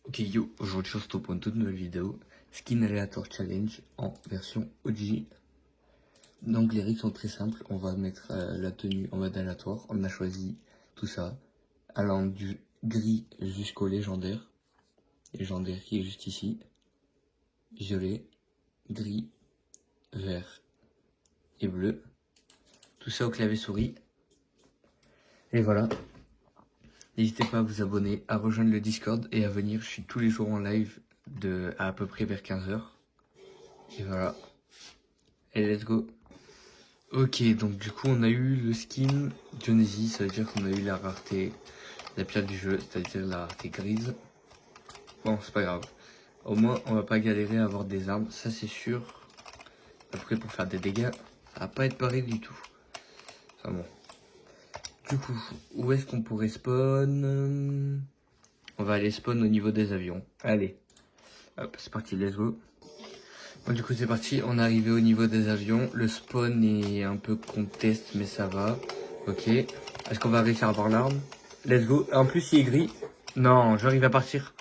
Ok yo, aujourd'hui on se retrouve pour une toute nouvelle vidéo, Skin Aléatoire Challenge en version OG. Donc les règles sont très simples, on va mettre la tenue en mode aléatoire, on a choisi tout ça, allant du gris jusqu'au légendaire qui est juste ici, violet, gris, vert et bleu, tout ça au clavier souris, et voilà. N'hésitez pas à vous abonner, à rejoindre le Discord et à venir, je suis tous les jours en live à peu près vers 15 h. Et voilà. Et let's go. Ok, donc du coup on a eu le skin Dionysie, ça veut dire qu'on a eu la rareté, la pire du jeu, c'est-à-dire la rareté grise. Bon, c'est pas grave. Au moins on va pas galérer à avoir des armes, ça c'est sûr. Après pour faire des dégâts, ça va pas être pareil du tout. Enfin bon. Du coup, où est-ce qu'on pourrait spawn? On va aller spawn au niveau des avions. Allez. Hop, c'est parti, let's go. Bon, du coup c'est parti, on est arrivé au niveau des avions. Le spawn est un peu contest mais ça va. Ok. Est-ce qu'on va réussir à avoir l'arme? Let's go. En plus il est gris. Non, j'arrive à partir.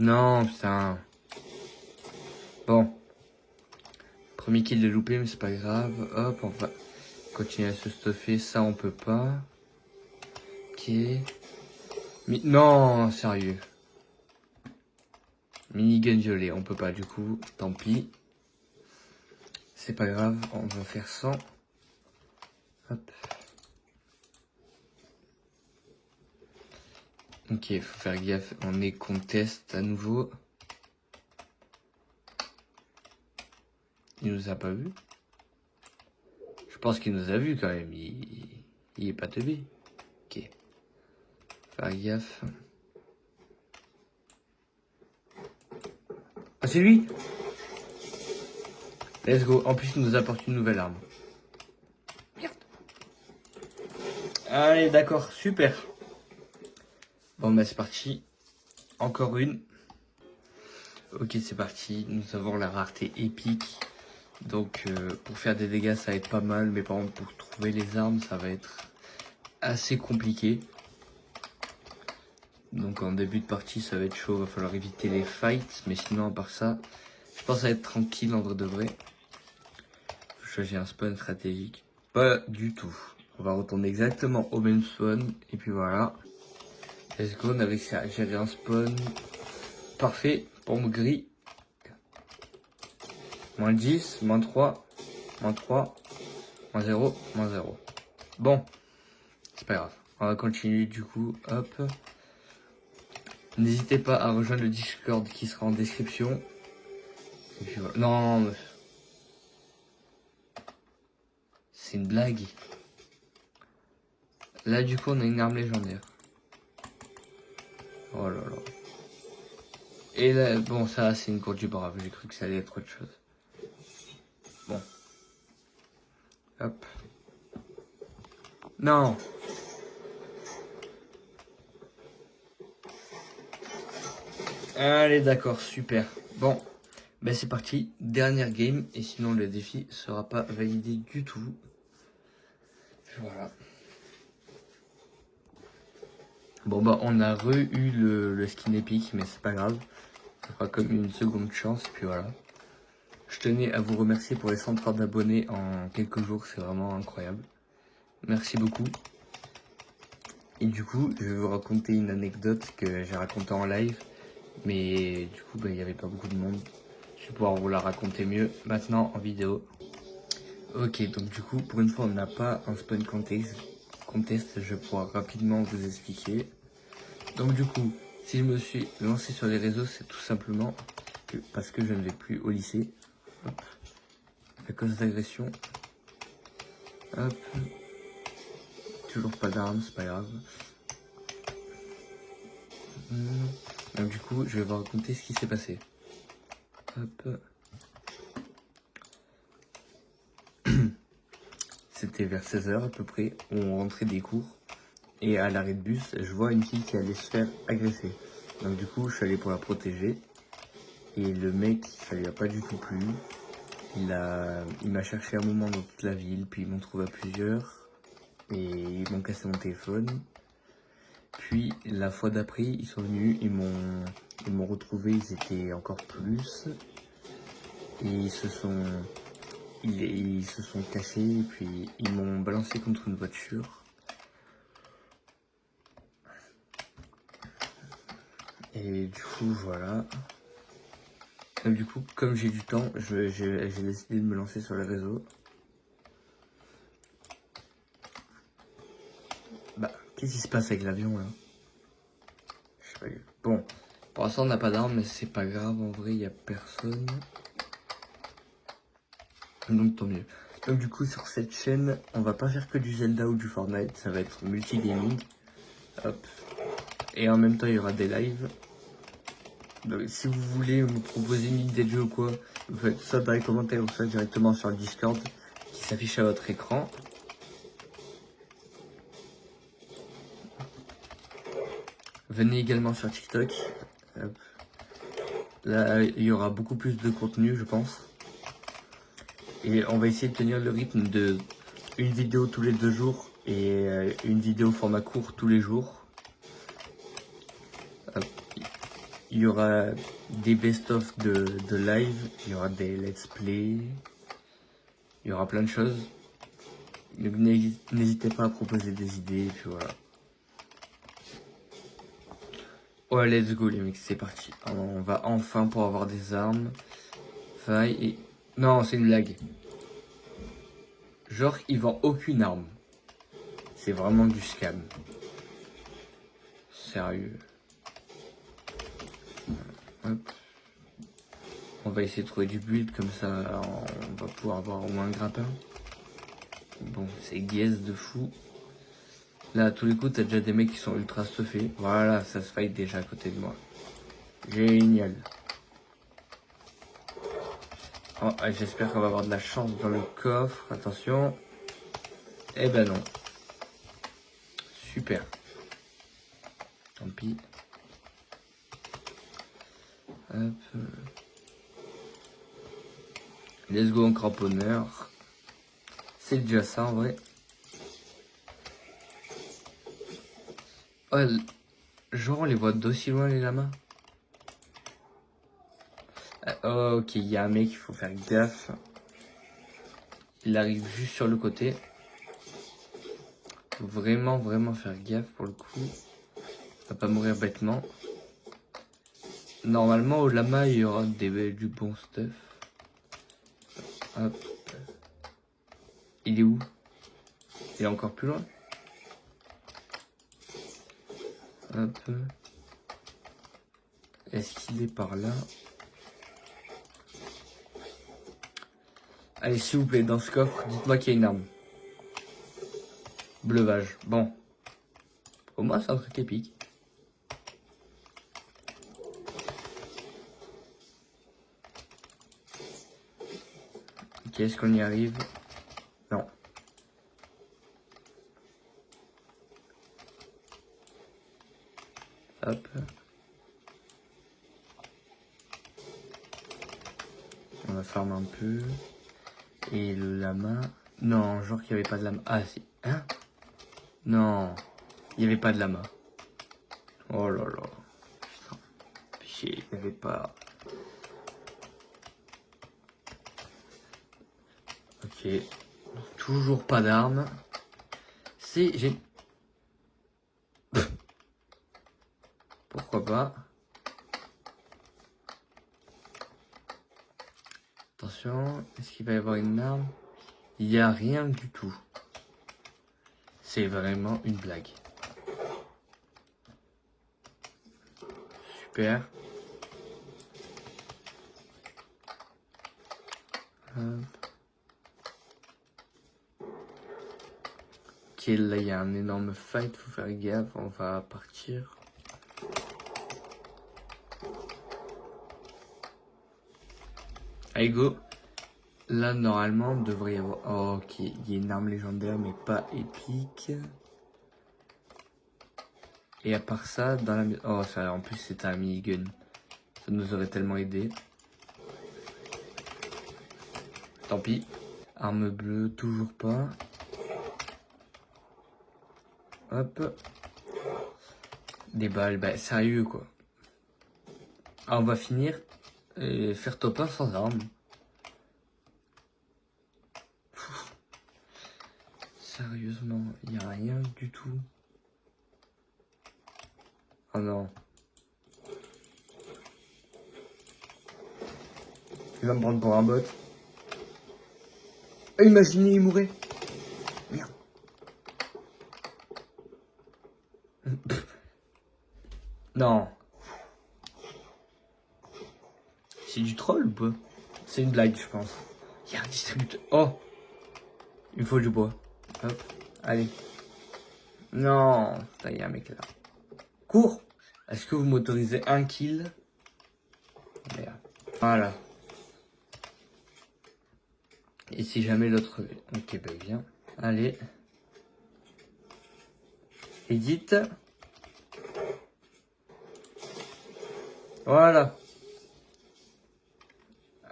Non, putain. Bon. Premier kill de loupé mais c'est pas grave. Hop, on va continuer à se stuffer. Ça on peut pas. Ok. Mais non, sérieux. Minigun violet, on peut pas du coup. Tant pis. C'est pas grave, on va faire 100. Hop. Ok, faut faire gaffe, on est contest à nouveau. Il nous a pas vu. Je pense qu'il nous a vu quand même, il est pas teubé. Ok. Faire gaffe. Ah c'est lui. Let's go, en plus il nous apporte une nouvelle arme. Merde. Allez d'accord, super. Bon bah c'est parti. Encore une. Ok c'est parti, nous avons la rareté épique. Donc pour faire des dégâts ça va être pas mal, mais par contre pour trouver les armes ça va être assez compliqué. Donc en début de partie ça va être chaud, va falloir éviter les fights, mais sinon à part ça, je pense à être tranquille en vrai de vrai. Faut choisir un spawn stratégique. Pas du tout. On va retourner exactement au même spawn, et puis voilà. Let's go, on a réussi à gérer un spawn parfait pour mon gris. Moins 10, moins 3, moins 3, moins 0, moins 0. Bon, c'est pas grave. On va continuer du coup, hop. N'hésitez pas à rejoindre le Discord qui sera en description. Et puis voilà. Non, c'est une blague. Là du coup on a une arme légendaire. Oh là là. Et là, bon ça c'est une cour du brave, j'ai cru que ça allait être autre chose. Bon. Hop. Non. Allez d'accord, super. Bon. Ben c'est parti, dernière game, et sinon le défi sera pas validé du tout. Voilà. Bon bah on a eu le skin épique, mais c'est pas grave. Ça fera comme une seconde chance, et puis voilà. Je tenais à vous remercier pour les 130 abonnés en quelques jours, c'est vraiment incroyable. Merci beaucoup. Et du coup, je vais vous raconter une anecdote que j'ai racontée en live. Mais du coup, il n'y avait pas beaucoup de monde. Je vais pouvoir vous la raconter mieux maintenant en vidéo. Ok, donc du coup, pour une fois, on n'a pas un spawn contest. Je vais pouvoir rapidement vous expliquer. Donc du coup, si je me suis lancé sur les réseaux, c'est tout simplement parce que je ne vais plus au lycée. Hop. À cause d'agression. Hop. Toujours pas d'armes, c'est pas grave. Donc du coup, je vais vous raconter ce qui s'est passé. Hop. C'était vers 16 h à peu près, on rentrait des cours. Et à l'arrêt de bus, je vois une fille qui allait se faire agresser. Donc du coup, je suis allé pour la protéger. Et le mec, ça lui a pas du tout plu. Il m'a cherché un moment dans toute la ville, puis ils m'ont trouvé à plusieurs. Et ils m'ont cassé mon téléphone. Puis la fois d'après, ils sont venus, ils m'ont Ils m'ont retrouvé, ils étaient encore plus. Et ils se sont cachés et puis ils m'ont balancé contre une voiture. Et du coup, voilà. Donc, du coup, comme j'ai du temps, j'ai décidé de me lancer sur les réseaux. Bah, qu'est-ce qui se passe avec l'avion là? Je sais pas. Bon, pour l'instant on n'a pas d'armes, mais c'est pas grave, en vrai il n'y a personne. Donc tant mieux. Donc du coup sur cette chaîne, on va pas faire que du Zelda ou du Fortnite, ça va être multi-gaming. Hop. Et en même temps il y aura des lives. Donc si vous voulez me proposer une idée de jeu ou quoi, vous faites ça dans les commentaires ou ça directement sur le Discord qui s'affiche à votre écran. Venez également sur TikTok. Hop. Là il y aura beaucoup plus de contenu je pense. Et on va essayer de tenir le rythme de une vidéo tous les 2 jours et une vidéo format court tous les jours. Il y aura des best-of de live, il y aura des let's play, il y aura plein de choses. Donc n'hésitez pas à proposer des idées, et puis voilà. Ouais, let's go les mecs, c'est parti. On va enfin pour avoir des armes. Faille et... Non, c'est une blague. Genre, il vend aucune arme. C'est vraiment du scam. Sérieux. Hop. On va essayer de trouver du build, comme ça on va pouvoir avoir au moins un grappin. Bon, c'est guess de fou. Là, à tous les coups, t'as déjà des mecs qui sont ultra stuffés. Voilà, ça se fight déjà à côté de moi. Génial. Oh, j'espère qu'on va avoir de la chance dans le coffre. Attention. Eh ben non. Super. Tant pis. Hop. Let's go en cramponneur. C'est déjà ça en vrai. Oh, genre on les voit d'aussi loin les lamas. Oh, ok, il y a un mec, il faut faire gaffe. Il arrive juste sur le côté. Faut vraiment faire gaffe pour le coup. On va pas mourir bêtement. Normalement au lama il y aura du bon stuff. Hop. Il est où? Il est encore plus loin. Hop. Est-ce qu'il est par là? Allez, s'il vous plaît, dans ce coffre, dites-moi qu'il y a une arme. Bleuvage. Bon. Au moins, c'est un truc épique. Ok, est-ce qu'on y arrive? Non. Hop. On va farmer un peu. Et le lama... Non, genre qu'il n'y avait pas de lama. Ah, si. Hein? Non. Il n'y avait pas de lama. Oh là là. Putain. Chier, il n'y avait pas... Ok. Toujours pas d'armes. C'est... J'ai... Pourquoi pas? Attention, est-ce qu'il va y avoir une arme? Il n'y a rien du tout. C'est vraiment une blague. Super. Hop. Ok, là il y a un énorme fight, faut faire gaffe, on va partir. Allez go. Là normalement on devrait y avoir... Oh, ok, il y a une arme légendaire mais pas épique. Et à part ça, dans la... Oh, ça, en plus c'est un minigun. Ça nous aurait tellement aidé. Tant pis. Arme bleue, toujours pas. Hop. Des balles, bah sérieux quoi. Ah, on va finir et faire top 1 sans armes. Sérieusement, il n'y a rien du tout. Oh non. Il va me prendre pour un bot. Imaginez, il mourrait. Merde. Non. C'est du troll ou pas? C'est une blague, je pense. Il y a un distributeur. Oh. Il me faut du bois. Hop. Allez. Non. Il y a un mec là. Cours. Est-ce que vous m'autorisez un kill? Merde. Voilà. Et si jamais l'autre... Ok, bah viens. Allez. Edite. Voilà.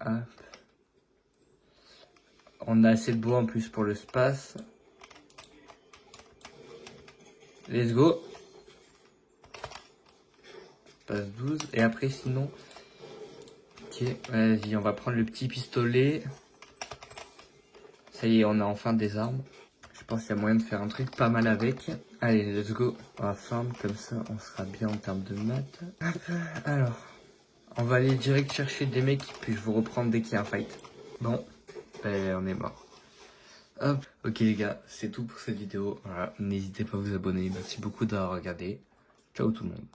Hop. On a assez de bois en plus pour le space. Let's go. Passe 12. Et après, sinon... Ok, vas-y, on va prendre le petit pistolet. Ça y est, on a enfin des armes. Je pense qu'il y a moyen de faire un truc pas mal avec. Allez, let's go. On va farm, comme ça, on sera bien en termes de maths. Hop, alors, on va aller direct chercher des mecs, puis je vous reprends dès qu'il y a un fight. Bon, on est mort. Hop, ok les gars, c'est tout pour cette vidéo. Voilà, n'hésitez pas à vous abonner. Merci beaucoup d'avoir regardé. Ciao tout le monde.